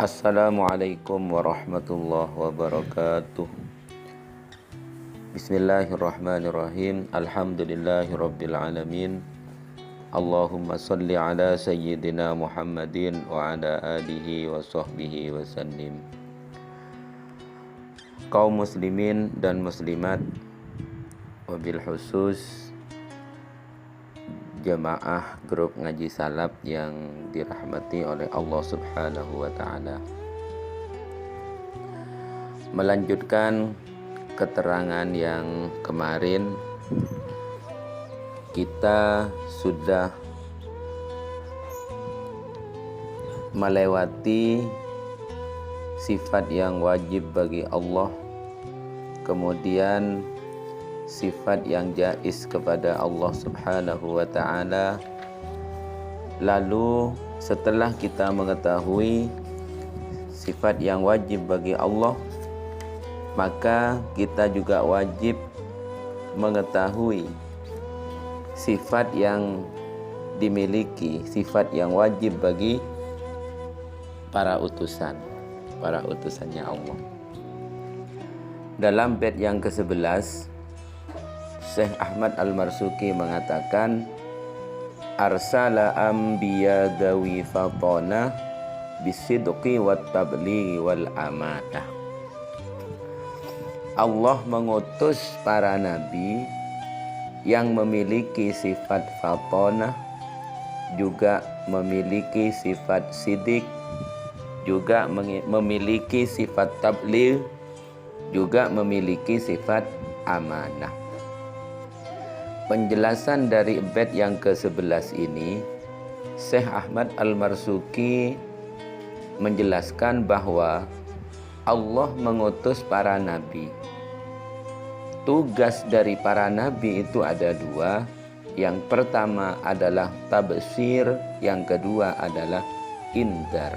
Assalamualaikum warahmatullahi wabarakatuh. Bismillahirrahmanirrahim. Alhamdulillahirabbil alamin. Allahumma shalli ala sayyidina Muhammadin wa ala alihi wa sahbihi wa sallim. Kaum muslimin dan muslimat, wabil khusus jamaah grup ngaji salaf yang dirahmati oleh Allah Subhanahu wa ta'ala. Melanjutkan keterangan yang kemarin, kita sudah melewati sifat yang wajib bagi Allah, kemudian sifat yang jaiz kepada Allah Subhanahu wa ta'ala. Lalu setelah kita mengetahui sifat yang wajib bagi Allah, maka kita juga wajib mengetahui sifat yang dimiliki, sifat yang wajib bagi para utusannya Allah. Dalam bait yang ke-11, Syekh Ahmad Al-Marzuki mengatakan, arsala anbiya dawi fatona bisidqi wat tablighi wal amanah. Allah mengutus para nabi yang memiliki sifat fatona, juga memiliki sifat sidik, juga memiliki sifat tabligh, juga memiliki sifat amanah. Penjelasan dari bait yang ke-11 ini, Syekh Ahmad Al-Marzuki menjelaskan bahwa Allah mengutus para nabi. Tugas dari para nabi itu ada dua. Yang pertama adalah tabsir, yang kedua adalah indar.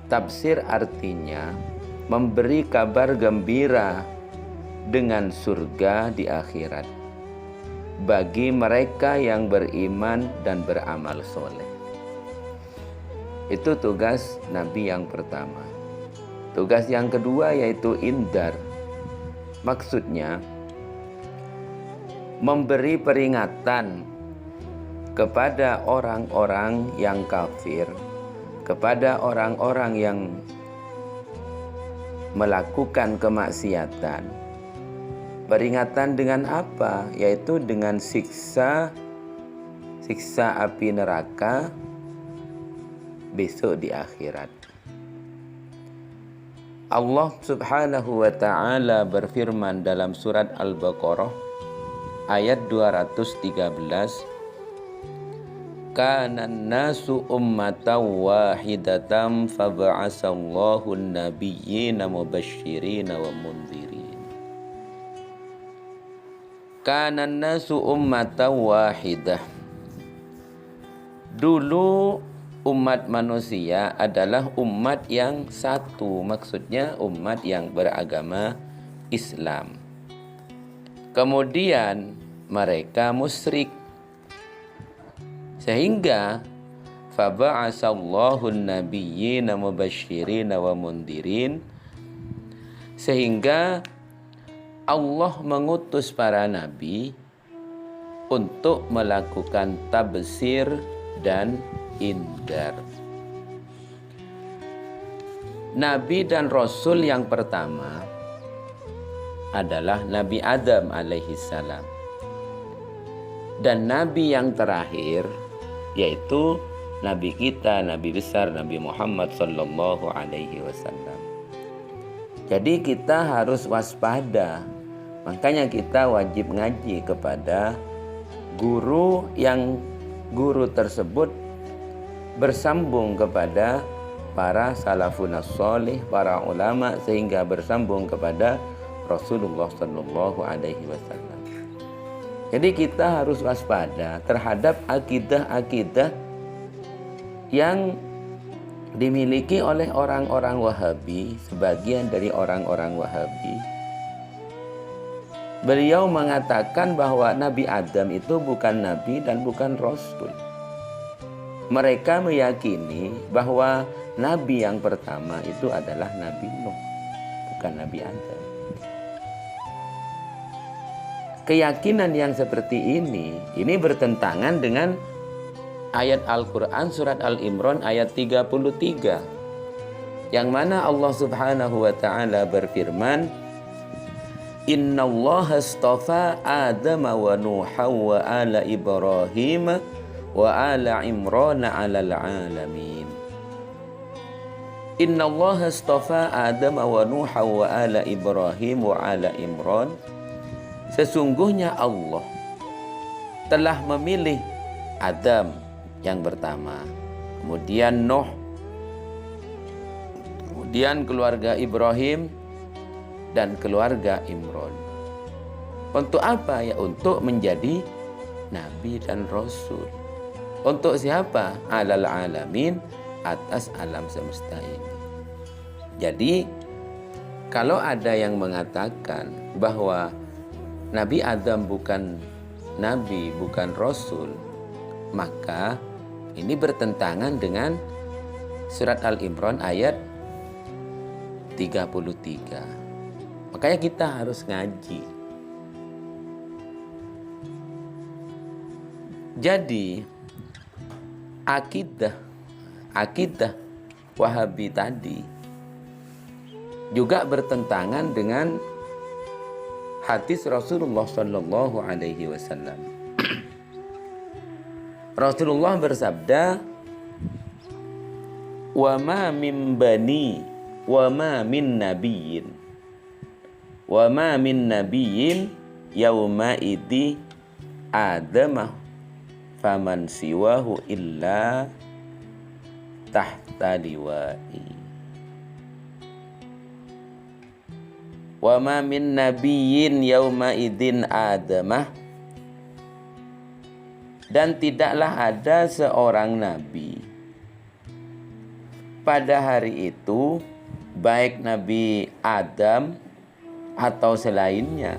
Tabsir artinya memberi kabar gembira dengan surga di akhirat bagi mereka yang beriman dan beramal soleh. Itu tugas Nabi yang pertama. Tugas yang kedua yaitu indar. Maksudnya memberi peringatan kepada orang-orang yang kafir, kepada orang-orang yang melakukan kemaksiatan. Peringatan dengan apa? Yaitu dengan siksa api neraka besok di akhirat. Allah Subhanahu wa ta'ala berfirman dalam surat Al-Baqarah ayat 213, kanan nasu ummatan wahidatan faba'asallahu an-nabiyyina mubashshirina wa mundhirin. Kanan nasu ummatan wahidah. Dulu umat manusia adalah umat yang satu, maksudnya umat yang beragama Islam. Kemudian mereka musyrik, sehingga faba'asallahu an-nabiyyina mubashshirina wa mundhirin, sehingga Allah mengutus para nabi untuk melakukan tabsir dan indar. Nabi dan Rasul yang pertama adalah Nabi Adam alaihi salam. Dan Nabi yang terakhir yaitu Nabi kita, Nabi besar Nabi Muhammad sallallahu alaihi wasallam. Jadi kita harus waspada. Makanya kita wajib ngaji kepada guru yang guru tersebut bersambung kepada para salafun sholih, para ulama, sehingga bersambung kepada Rasulullah sallallahu alaihi wasallam. Jadi kita harus waspada terhadap akidah-akidah yang dimiliki oleh orang-orang Wahabi, sebagian dari orang-orang Wahabi. Beliau mengatakan bahwa Nabi Adam itu bukan nabi dan bukan rasul. Mereka meyakini bahwa Nabi yang pertama itu adalah Nabi Nuh, bukan Nabi Adam. Keyakinan yang seperti ini bertentangan dengan ayat Al-Quran surat Al-Imran ayat 33, yang mana Allah Subhanahu wa ta'ala berfirman, Innallaha astafa Adam wa Nuha wa ala Ibrahim wa ala Imran 'alal 'alamin. Innallaha astafa Adam wa Nuha wa ala Ibrahim wa ala Imran. Sesungguhnya Allah telah memilih Adam yang pertama, kemudian Nuh, kemudian keluarga Ibrahim dan keluarga Imran. Untuk apa? Ya untuk menjadi nabi dan rasul. Untuk siapa? Alal alamin, atas alam semesta ini. Jadi kalau ada yang mengatakan bahwa Nabi Adam bukan nabi, bukan rasul, maka ini bertentangan dengan surat Al-Imran ayat 33. Makanya kita harus ngaji. Jadi akidah Wahabi tadi juga bertentangan dengan hadis Rasulullah Shallallahu Alaihi Wasallam. Rasulullah bersabda, wa ma min bani wa ma min nabiyyin wa ma min nabiyyin yauma idi adamah faman siwahu illa tahta liwa'i. Wa ma min nabiyyin yauma idin adamah, dan tidaklah ada seorang nabi pada hari itu, baik Nabi Adam atau selainnya,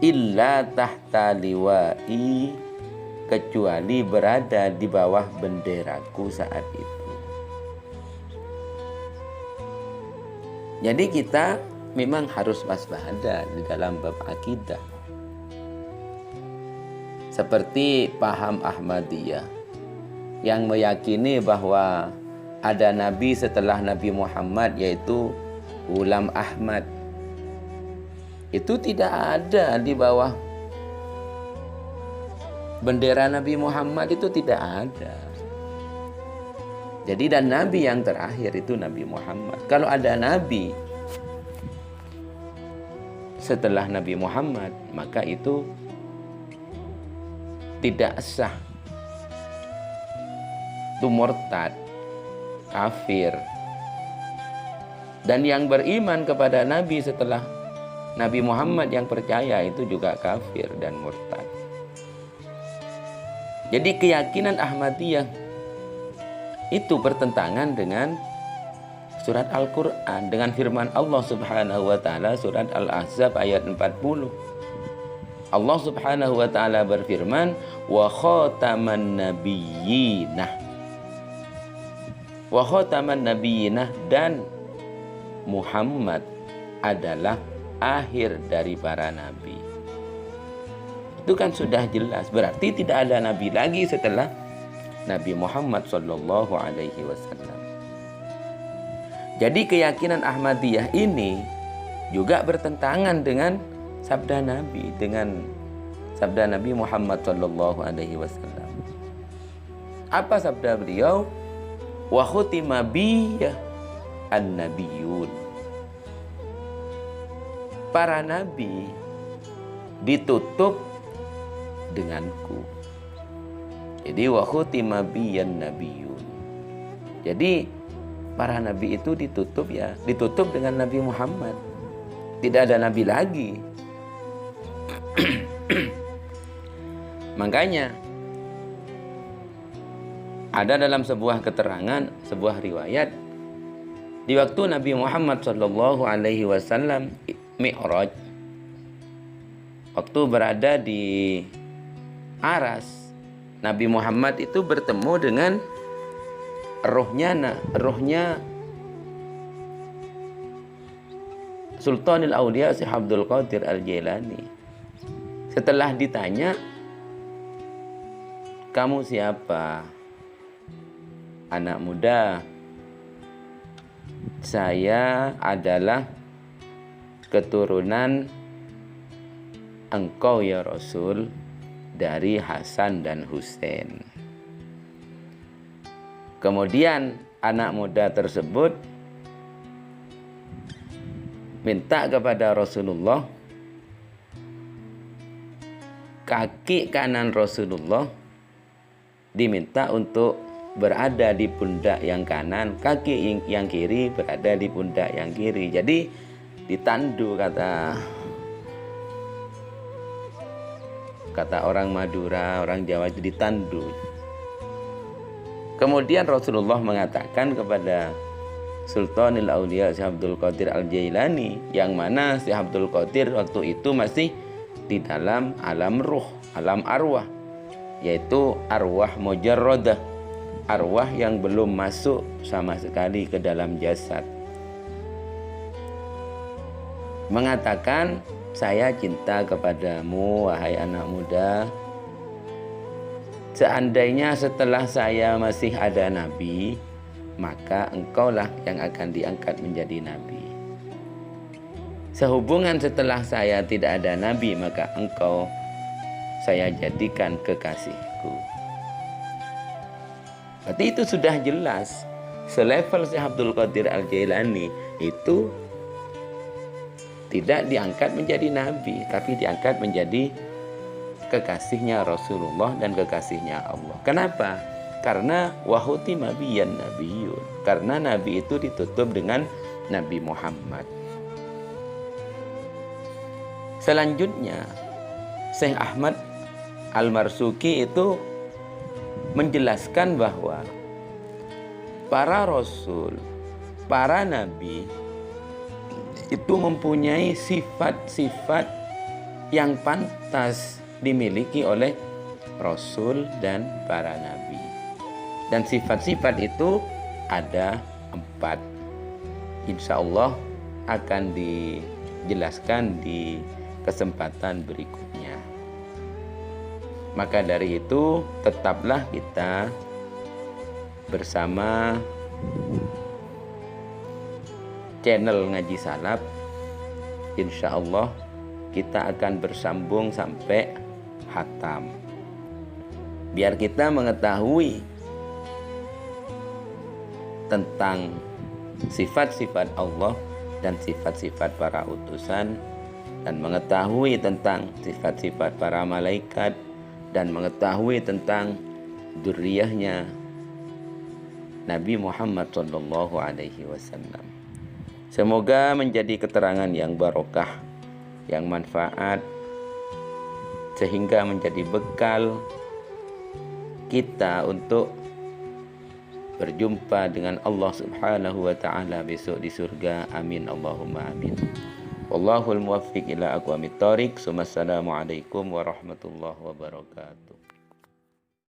illa tahta liwa'i, kecuali berada di bawah benderaku saat itu. Jadi kita memang harus waspada di dalam bab akidah. Seperti paham Ahmadiyah yang meyakini bahwa ada nabi setelah Nabi Muhammad, yaitu Ghulam Ahmad. Itu tidak ada di bawah bendera Nabi Muhammad, itu tidak ada. Jadi dan nabi yang terakhir itu Nabi Muhammad. Kalau ada nabi setelah Nabi Muhammad, maka itu tidak sah. Itu murtad, kafir. Dan yang beriman kepada nabi setelah Nabi Muhammad yang percaya itu juga kafir dan murtad. Jadi keyakinan Ahmadiyah itu bertentangan dengan surat Al-Quran, dengan firman Allah Subhanahu wa ta'ala surat Al-Ahzab ayat 40. Allah Subhanahu wa ta'ala berfirman, wa khataman nabiyyinah, wa khataman nabiyyinah, dan Muhammad adalah akhir dari para nabi. Itu kan sudah jelas, berarti tidak ada nabi lagi setelah Nabi Muhammad Sallallahu Alaihi Wasallam. Jadi keyakinan Ahmadiyah ini juga bertentangan dengan sabda Nabi, dengan sabda Nabi Muhammad Sallallahu Alaihi Wasallam. Apa sabda beliau? Wa khutima biyya an-nabiyyun. Para nabi ditutup denganku. Jadi wa khutima biyyan nabiyyun. Jadi para nabi itu ditutup dengan Nabi Muhammad. Tidak ada nabi lagi. Makanya ada dalam sebuah keterangan, sebuah riwayat, di waktu Nabi Muhammad Shallallahu Alaihi Wasallam Mi'raj, waktu berada di aras, Nabi Muhammad itu bertemu dengan rohnya Sultanul Aulia Syekh Abdul Qadir Al-Jailani. Setelah ditanya, "Kamu siapa?" "Anak muda, saya adalah keturunan engkau ya Rasul dari Hasan dan Husain." Kemudian anak muda tersebut minta kepada Rasulullah kaki kanan Rasulullah diminta untuk berada di pundak yang kanan, kaki yang kiri berada di pundak yang kiri. Jadi ditandu, kata orang Madura, orang Jawa itu ditandu. Kemudian Rasulullah mengatakan kepada Sultanul Aulia Syekh Abdul Qadir Al-Jailani, yang mana Syekh Abdul Qadir waktu itu masih di dalam alam ruh, alam arwah, yaitu arwah mujarradah, arwah yang belum masuk sama sekali ke dalam jasad. Mengatakan, "Saya cinta kepadamu wahai anak muda. Seandainya setelah saya masih ada nabi, maka engkaulah yang akan diangkat menjadi nabi. Sehubungan setelah saya tidak ada nabi, maka engkau saya jadikan kekasihku." Berarti itu sudah jelas. Selevel Syekh Abdul Qadir Al-Jailani itu tidak diangkat menjadi nabi, tapi diangkat menjadi kekasihnya Rasulullah dan kekasihnya Allah. Kenapa? Karena wahutima biyan nabiyun. Karena nabi itu ditutup dengan Nabi Muhammad. Selanjutnya, Syekh Ahmad Al-Marzuki itu menjelaskan bahwa para rasul, para nabi itu mempunyai sifat-sifat yang pantas dimiliki oleh rasul dan para nabi. Dan sifat-sifat itu ada 4. Insya Allah akan dijelaskan di kesempatan berikutnya. Maka dari itu tetaplah kita bersama channel Ngaji Salaf. Insya Allah kita akan bersambung sampai khatam, biar kita mengetahui tentang sifat-sifat Allah dan sifat-sifat para utusan, dan mengetahui tentang sifat-sifat para malaikat, dan mengetahui tentang dzurriyyahnya Nabi Muhammad SAW. Semoga menjadi keterangan yang barokah, yang manfaat, sehingga menjadi bekal kita untuk berjumpa dengan Allah Subhanahu wa taala besok di surga. Amin Allahumma amin. Wallahul muwaffiq ila aqwamit thoriq. Assalamualaikum warahmatullahi wabarakatuh.